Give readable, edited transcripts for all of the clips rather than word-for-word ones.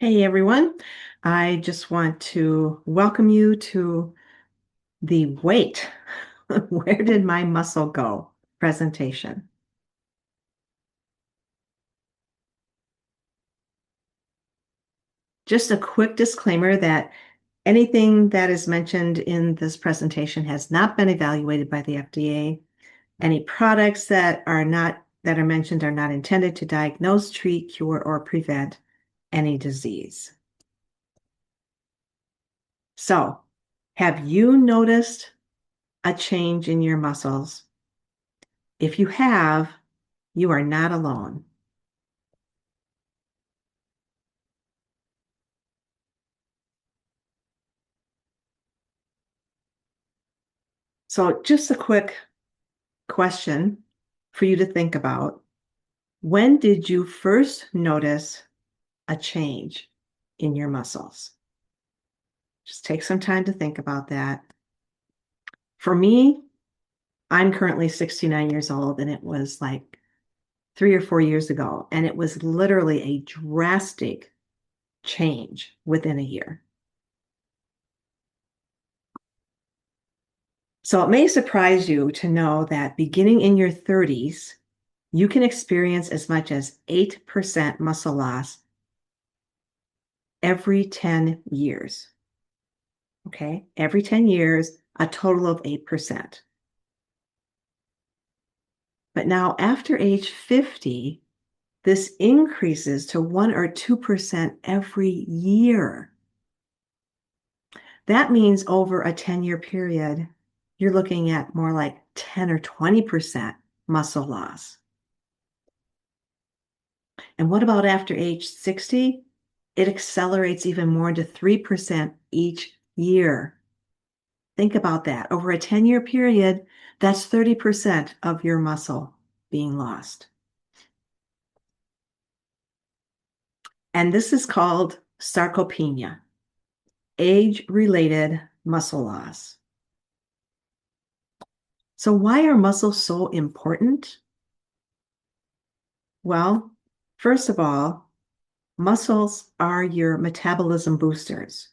Hey everyone, I just want to welcome you to the Wait, Where Did My Muscle Go presentation. Just a quick disclaimer that anything that is mentioned in this presentation has not been evaluated by the FDA. Any products that are mentioned are not intended to diagnose, treat, cure, or prevent any disease. So, have you noticed a change in your muscles? If you have, you are not alone. So, just a quick question for you to think about. When did you first notice a change in your muscles? Just take some time to think about that. For me, I'm currently 69 years old, and it was like 3 or 4 years ago, and it was literally a drastic change within a year. So it may surprise you to know that beginning in your 30s, you can experience as much as 8% muscle loss every 10 years. Okay, every 10 years, a total of 8%. But now, after age 50, this increases to 1 or 2% every year. That means over a 10-year period, you're looking at more like 10 or 20% muscle loss. And what about after age 60? It accelerates even more to 3% each year. Think about that. Over a 10-year period, that's 30% of your muscle being lost. And this is called sarcopenia, age-related muscle loss. So why are muscles so important? Well, first of all, muscles are your metabolism boosters,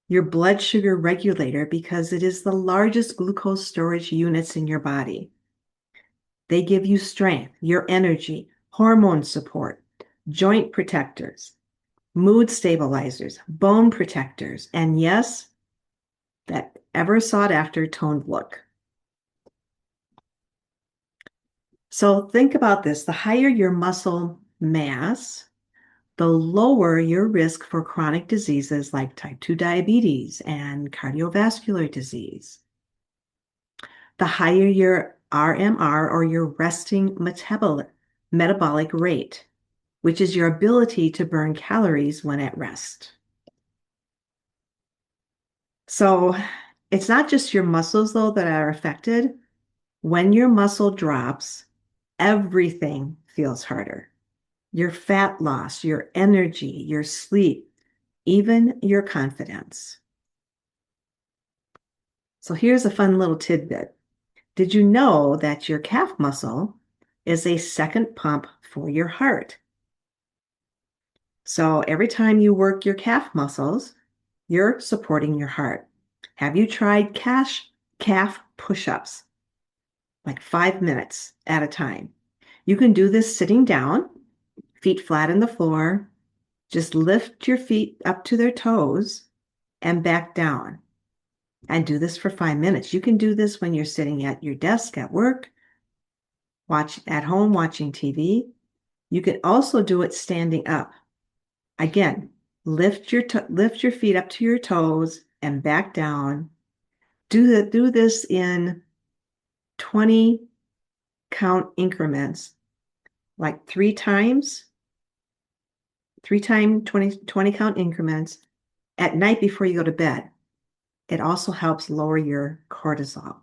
your blood sugar regulator, because it is the largest glucose storage units in your body. They give you strength, your energy, hormone support, joint protectors, mood stabilizers, bone protectors, and yes, that ever sought after toned look. So think about this. The higher your muscle mass, the lower your risk for chronic diseases like type 2 diabetes and cardiovascular disease. The higher your RMR, or your resting metabolic rate, which is your ability to burn calories when at rest. So it's not just your muscles, though, that are affected. When your muscle drops, everything feels harder. Your fat loss, your energy, your sleep, even your confidence. So here's a fun little tidbit. Did you know that your calf muscle is a second pump for your heart? So every time you work your calf muscles, you're supporting your heart. Have you tried calf push-ups? Like 5 minutes at a time. You can do this sitting down, feet flat on the floor. Just lift your feet up to their toes and back down. And do this for 5 minutes. You can do this when you're sitting at your desk at work, at home watching TV. You can also do it standing up. Again, lift your feet up to your toes and back down. Do this in 20 count increments, like 20 count increments at night before you go to bed. It also helps lower your cortisol.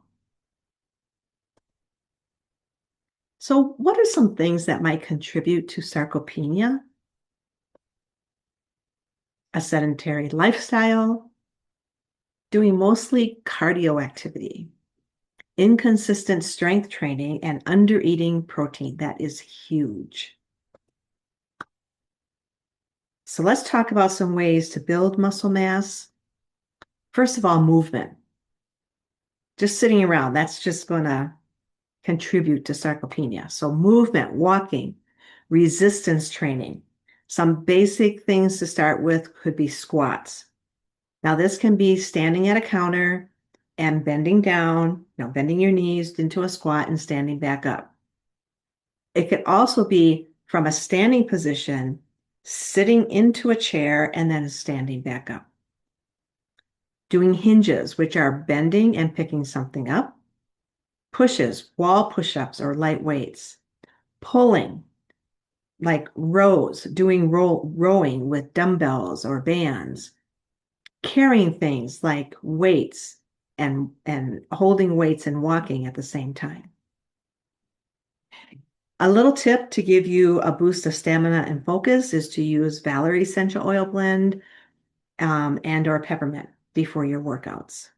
So what are some things that might contribute to sarcopenia? A sedentary lifestyle, doing mostly cardio activity, inconsistent strength training, and under-eating protein. That is huge. So let's talk about some ways to build muscle mass. First of all, movement. Just sitting around, that's just going to contribute to sarcopenia. So movement, walking, resistance training. Some basic things to start with could be squats. Now, this can be standing at a counter and bending down, bending your knees into a squat and standing back up. It could also be from a standing position, sitting into a chair and then standing back up. Doing hinges, which are bending and picking something up. Pushes, wall push-ups or light weights. Pulling, like rows, doing rowing with dumbbells or bands. Carrying things like weights and holding weights and walking at the same time. A little tip to give you a boost of stamina and focus is to use Valerie essential oil blend and or peppermint before your workouts.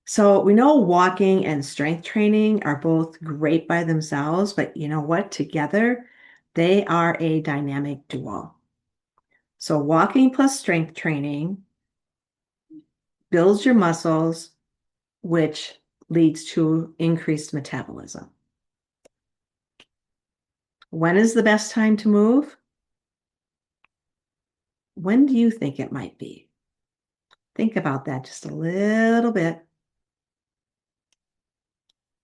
So we know walking and strength training are both great by themselves, but you know what? Together, they are a dynamic duo. So walking plus strength training builds your muscles, which leads to increased metabolism. When is the best time to move? When do you think it might be? Think about that just a little bit.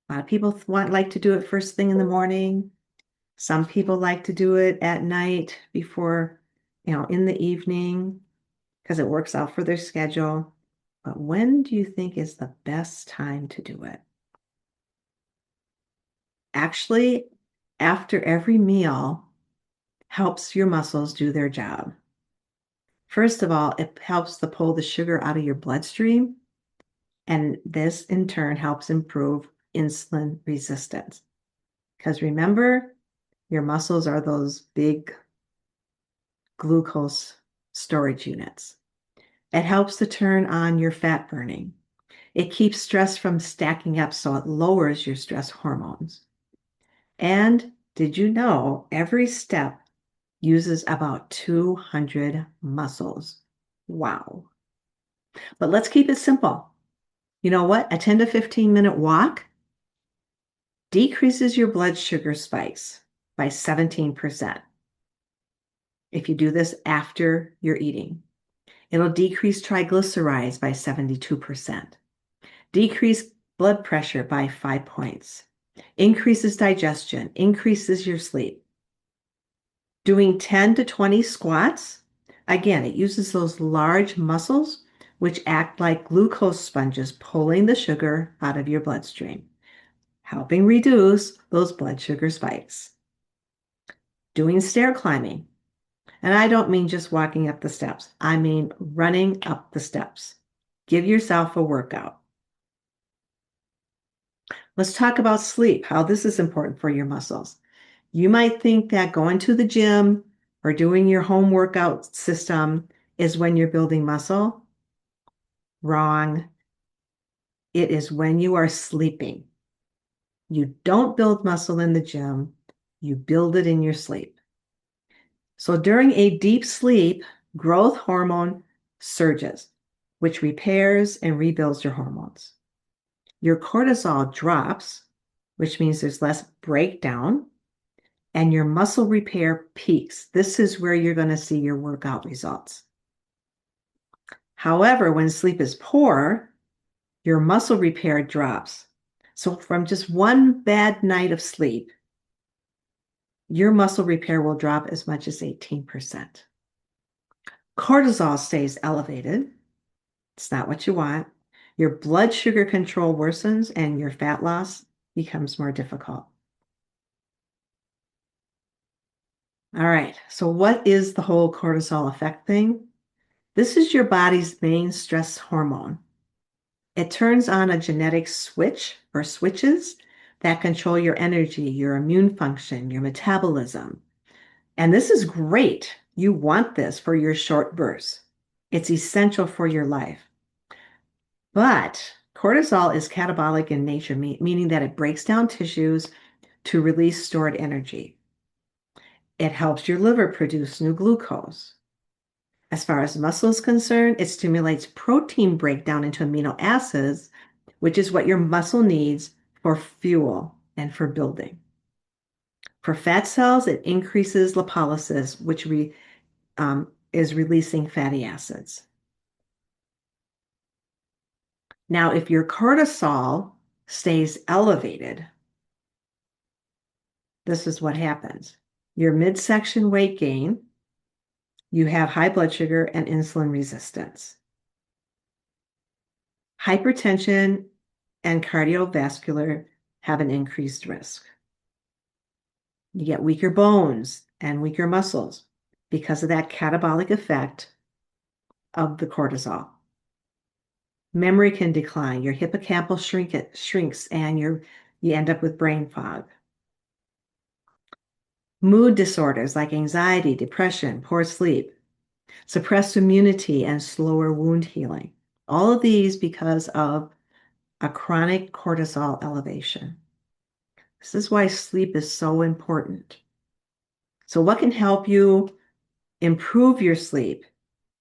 A lot of people like to do it first thing in the morning. Some people like to do it at night before, in the evening because it works out for their schedule. But when do you think is the best time to do it? Actually, after every meal helps your muscles do their job. First of all, it helps to pull the sugar out of your bloodstream, and this in turn helps improve insulin resistance. Because remember, your muscles are those big glucose storage units. It helps to turn on your fat burning. It keeps stress from stacking up, so it lowers your stress hormones. And did you know every step uses about 200 muscles? Wow. But let's keep it simple. You know what? A 10 to 15-minute walk decreases your blood sugar spikes by 17% if you do this after you're eating. It'll decrease triglycerides by 72%, decrease blood pressure by 5 points, increases digestion, increases your sleep. Doing 10 to 20 squats, again, it uses those large muscles which act like glucose sponges, pulling the sugar out of your bloodstream, helping reduce those blood sugar spikes. Doing stair climbing, and I don't mean just walking up the steps. I mean running up the steps. Give yourself a workout. Let's talk about sleep, how this is important for your muscles. You might think that going to the gym or doing your home workout system is when you're building muscle. Wrong. It is when you are sleeping. You don't build muscle in the gym, you build it in your sleep. So during a deep sleep, growth hormone surges, which repairs and rebuilds your hormones. Your cortisol drops, which means there's less breakdown, and your muscle repair peaks. This is where you're going to see your workout results. However, when sleep is poor, your muscle repair drops. So from just one bad night of sleep, your muscle repair will drop as much as 18%. Cortisol stays elevated. It's not what you want. Your blood sugar control worsens and your fat loss becomes more difficult. All right, so what is the whole cortisol effect thing? This is your body's main stress hormone. It turns on a genetic switch or switches that control your energy, your immune function, your metabolism. And this is great. You want this for your short bursts. It's essential for your life. But cortisol is catabolic in nature, meaning that it breaks down tissues to release stored energy. It helps your liver produce new glucose. As far as muscle is concerned, it stimulates protein breakdown into amino acids, which is what your muscle needs for fuel and for building. For fat cells, it increases lipolysis, which is releasing fatty acids. Now, if your cortisol stays elevated, this is what happens. Your midsection weight gain, you have high blood sugar and insulin resistance. Hypertension and cardiovascular have an increased risk. You get weaker bones and weaker muscles because of that catabolic effect of the cortisol. Memory can decline. Your hippocampal shrinks and you end up with brain fog. Mood disorders like anxiety, depression, poor sleep, suppressed immunity, and slower wound healing. All of these because of a chronic cortisol elevation. This is why sleep is so important. So what can help you improve your sleep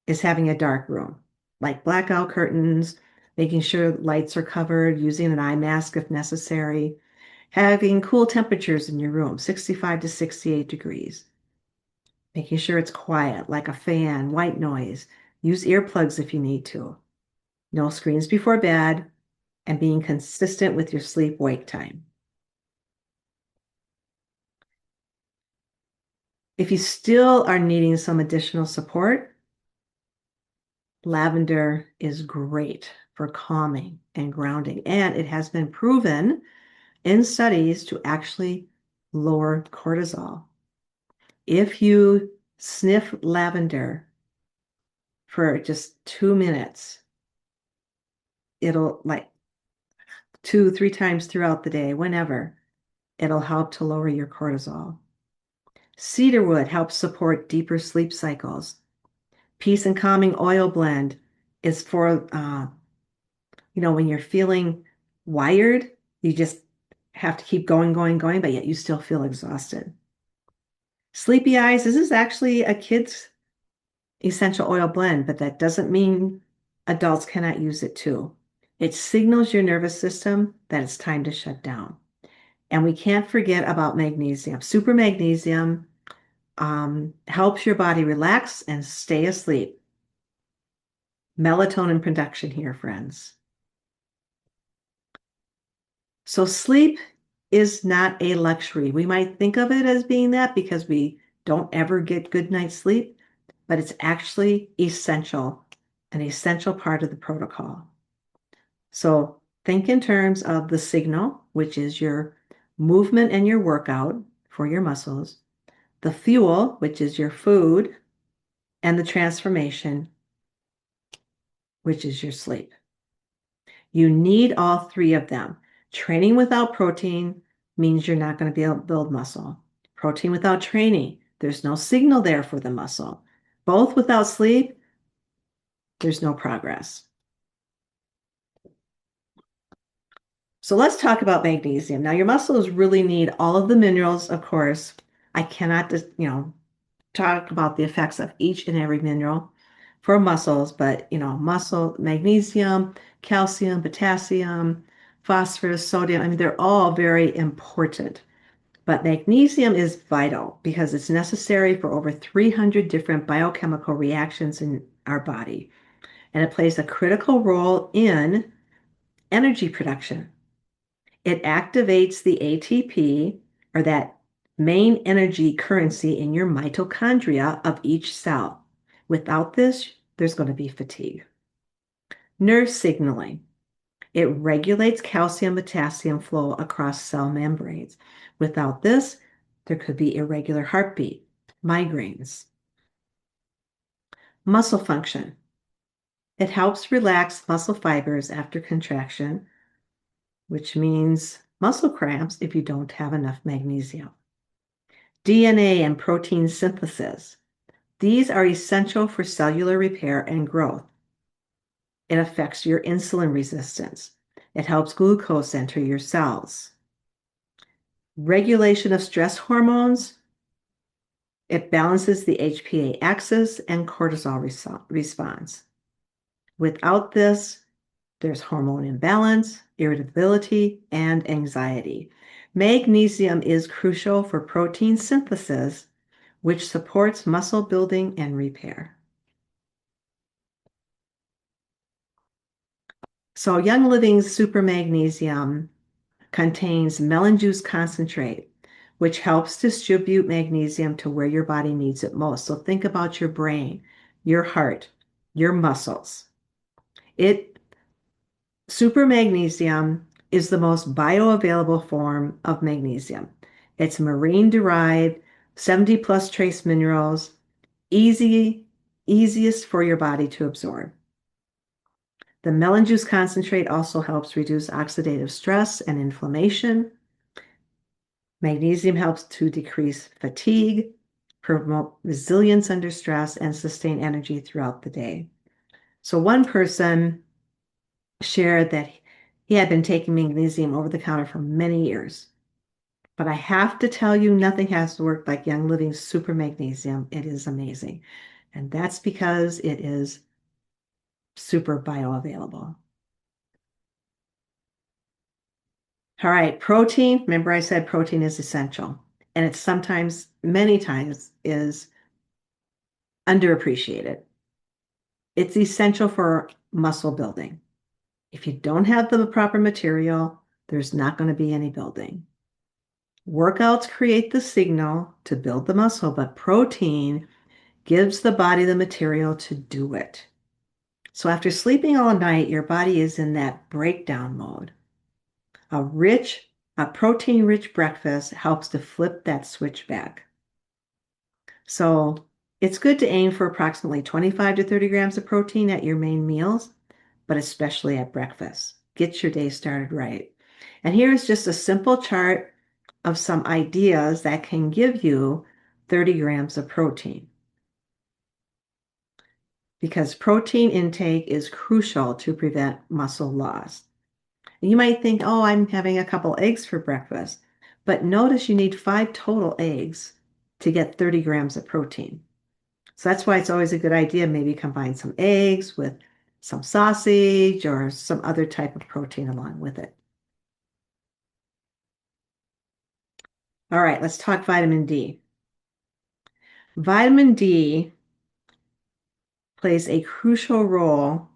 is having a dark room, like blackout curtains, making sure lights are covered, using an eye mask if necessary, having cool temperatures in your room, 65 to 68 degrees, making sure it's quiet, like a fan, white noise. Use earplugs if you need to. No screens before bed, and being consistent with your sleep-wake time. If you still are needing some additional support, lavender is great for calming and grounding, and it has been proven in studies to actually lower cortisol. If you sniff lavender for just 2 minutes, it'll like 2-3 times throughout the day, whenever, it'll help to lower your cortisol. Cedarwood helps support deeper sleep cycles. Peace and Calming Oil Blend is for, when you're feeling wired, you just have to keep going, but yet you still feel exhausted. Sleepy Eyes, this is actually a kid's essential oil blend, but that doesn't mean adults cannot use it too. It signals your nervous system that it's time to shut down. And we can't forget about magnesium. Super magnesium helps your body relax and stay asleep. Melatonin production here, friends. So sleep is not a luxury. We might think of it as being that because we don't ever get good night's sleep, but it's actually essential, an essential part of the protocol. So think in terms of the signal, which is your movement and your workout for your muscles, the fuel, which is your food, and the transformation, which is your sleep. You need all three of them. Training without protein means you're not going to be able to build muscle. Protein without training, there's no signal there for the muscle. Both without sleep, there's no progress. So let's talk about magnesium. Now, your muscles really need all of the minerals, of course. I cannot just, talk about the effects of each and every mineral for muscles, but, muscle, magnesium, calcium, potassium, phosphorus, sodium, I mean, they're all very important. But magnesium is vital because it's necessary for over 300 different biochemical reactions in our body. And it plays a critical role in energy production. It activates the ATP, or that main energy currency in your mitochondria of each cell. Without this, there's going to be fatigue. Nerve signaling. It regulates calcium-potassium flow across cell membranes. Without this, there could be irregular heartbeat, migraines. Muscle function. It helps relax muscle fibers after contraction, which means muscle cramps if you don't have enough magnesium. DNA and protein synthesis. These are essential for cellular repair and growth. It affects your insulin resistance. It helps glucose enter your cells. Regulation of stress hormones. It balances the HPA axis and cortisol response. Without this, there's hormone imbalance, irritability, and anxiety. Magnesium is crucial for protein synthesis, which supports muscle building and repair. So Young Living's super magnesium contains melon juice concentrate, which helps distribute magnesium to where your body needs it most. So think about your brain, your heart, your muscles. Super magnesium is the most bioavailable form of magnesium. It's marine derived, 70 plus trace minerals, easiest for your body to absorb. The melon juice concentrate also helps reduce oxidative stress and inflammation. Magnesium helps to decrease fatigue, promote resilience under stress, and sustain energy throughout the day. So one person shared that he had been taking magnesium over the counter for many years. But I have to tell you, nothing has worked like Young Living's super magnesium. It is amazing. And that's because it is super bioavailable. All right, protein. Remember I said protein is essential. And it's sometimes, many times, is underappreciated. It's essential for muscle building. If you don't have the proper material, there's not going to be any building. Workouts create the signal to build the muscle, but protein gives the body the material to do it. So after sleeping all night, your body is in that breakdown mode. A protein-rich breakfast helps to flip that switch back. So it's good to aim for approximately 25 to 30 grams of protein at your main meals, but especially at breakfast. Get your day started right. And here's just a simple chart of some ideas that can give you 30 grams of protein. Because protein intake is crucial to prevent muscle loss. And you might think, oh, I'm having a couple eggs for breakfast. But notice you need 5 total eggs to get 30 grams of protein. So that's why it's always a good idea, maybe combine some eggs with some sausage or some other type of protein along with it. All right, let's talk vitamin D. Vitamin D plays a crucial role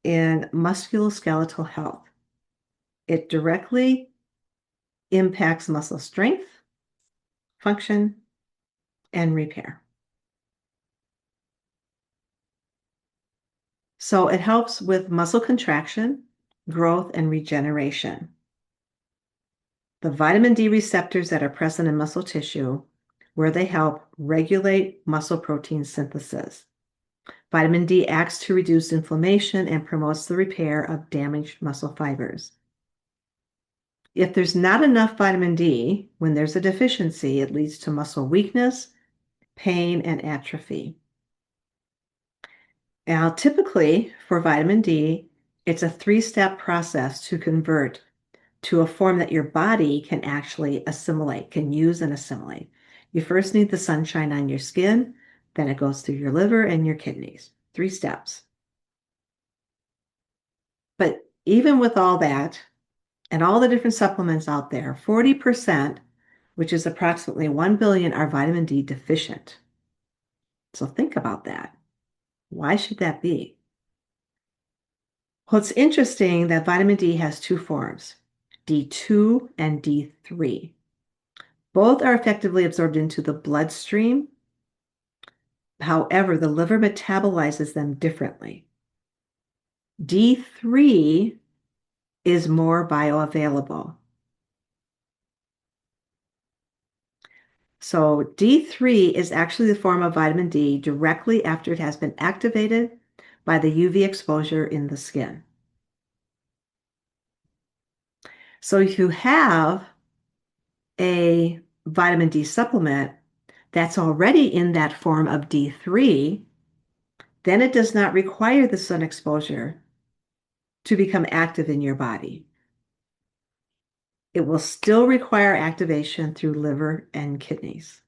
in musculoskeletal health. It directly impacts muscle strength, function, and repair. So it helps with muscle contraction, growth, and regeneration. The vitamin D receptors that are present in muscle tissue, where they help regulate muscle protein synthesis. Vitamin D acts to reduce inflammation and promotes the repair of damaged muscle fibers. If there's not enough vitamin D, when there's a deficiency, it leads to muscle weakness, pain, and atrophy. Now, typically for vitamin D, it's a 3-step process to convert to a form that your body can actually assimilate, can use and assimilate. You first need the sunshine on your skin, then it goes through your liver and your kidneys. 3 steps. But even with all that and all the different supplements out there, 40%, which is approximately 1 billion, are vitamin D deficient. So think about that. Why should that be? Well, it's interesting that vitamin D has 2 forms, D2 and D3. Both are effectively absorbed into the bloodstream. However, the liver metabolizes them differently. D3 is more bioavailable. So D3 is actually the form of vitamin D directly after it has been activated by the UV exposure in the skin. So if you have a vitamin D supplement that's already in that form of D3, then it does not require the sun exposure to become active in your body. It will still require activation through liver and kidneys.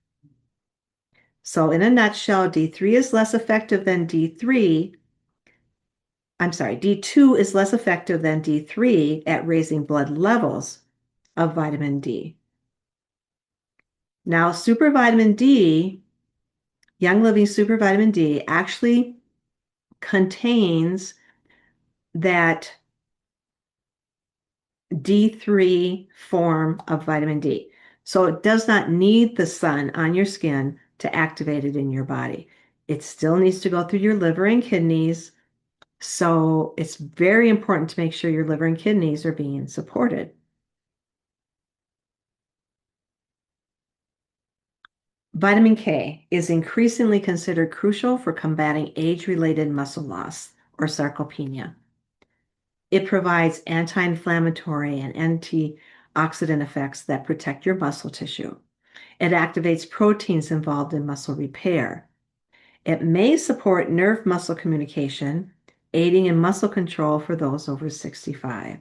So in a nutshell, D3 is less effective than D3. I'm sorry, D2 is less effective than D3 at raising blood levels of vitamin D. Now, super vitamin D, Young Living super vitamin D, actually contains that D3 form of vitamin D. So it does not need the sun on your skin to activate it in your body. It still needs to go through your liver and kidneys. So it's very important to make sure your liver and kidneys are being supported. Vitamin K is increasingly considered crucial for combating age-related muscle loss or sarcopenia. It provides anti-inflammatory and antioxidant effects that protect your muscle tissue. It activates proteins involved in muscle repair. It may support nerve muscle communication, aiding in muscle control for those over 65.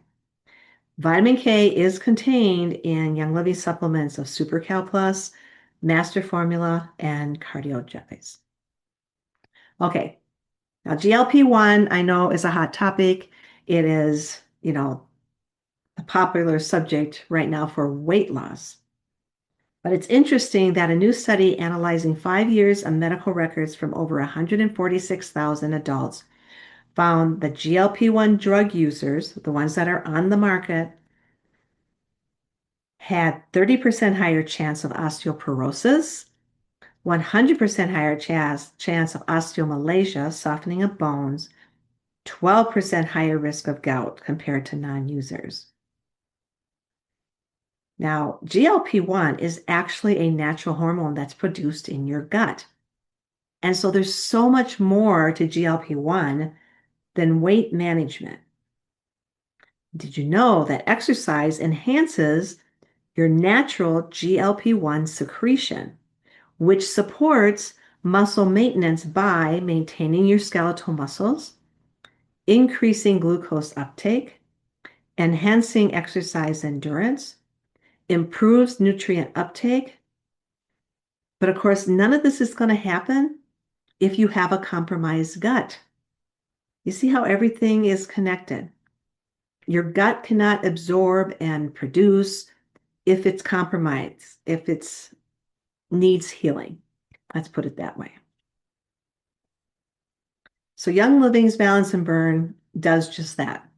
Vitamin K is contained in Young Living supplements of Super Cal Plus, Master Formula, and Cardiogenesis. Okay, now GLP-1 I know is a hot topic. It is, a popular subject right now for weight loss. But it's interesting that a new study analyzing 5 years of medical records from over 146,000 adults found that GLP-1 drug users, the ones that are on the market, had 30% higher chance of osteoporosis, 100% higher chance of osteomalacia, softening of bones, 12% higher risk of gout compared to non-users. Now, GLP-1 is actually a natural hormone that's produced in your gut. And so there's so much more to GLP-1 than weight management. Did you know that exercise enhances your natural GLP-1 secretion, which supports muscle maintenance by maintaining your skeletal muscles, increasing glucose uptake, enhancing exercise endurance, improves nutrient uptake. But of course, none of this is going to happen if you have a compromised gut. You see how everything is connected. Your gut cannot absorb and produce if it's compromised, if it needs healing. Let's put it that way. So Young Living's Balance and Burn does just that.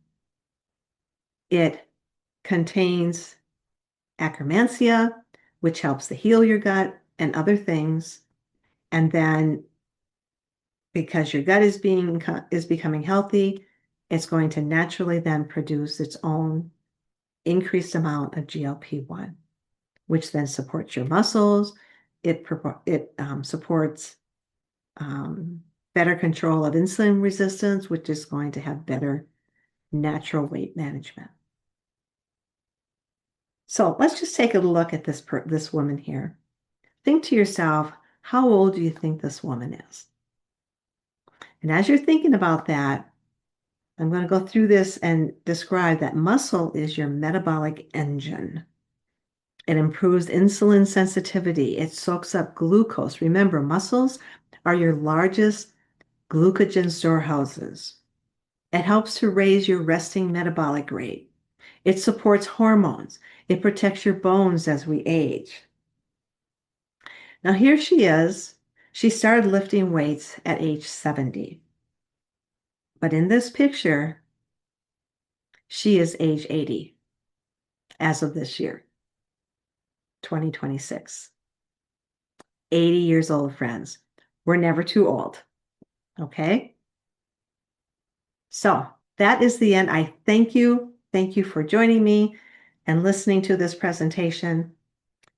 It contains akkermansia, which helps to heal your gut and other things. And then because your gut is becoming healthy, it's going to naturally then produce its own increased amount of GLP-1, which then supports your muscles. It supports better control of insulin resistance, which is going to have better natural weight management. So let's just take a look at this woman here. Think to yourself, how old do you think this woman is? And as you're thinking about that, I'm going to go through this and describe that muscle is your metabolic engine. It improves insulin sensitivity. It soaks up glucose. Remember, muscles are your largest glucogen storehouses. It helps to raise your resting metabolic rate. It supports hormones. It protects your bones as we age. Now here she is. She started lifting weights at age 70. But in this picture, she is age 80 as of this year, 2026. 80 years old, friends. We're never too old. Okay? So that is the end. I thank you. Thank you for joining me and listening to this presentation.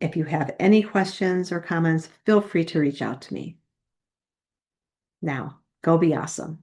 If you have any questions or comments, feel free to reach out to me. Now, go be awesome.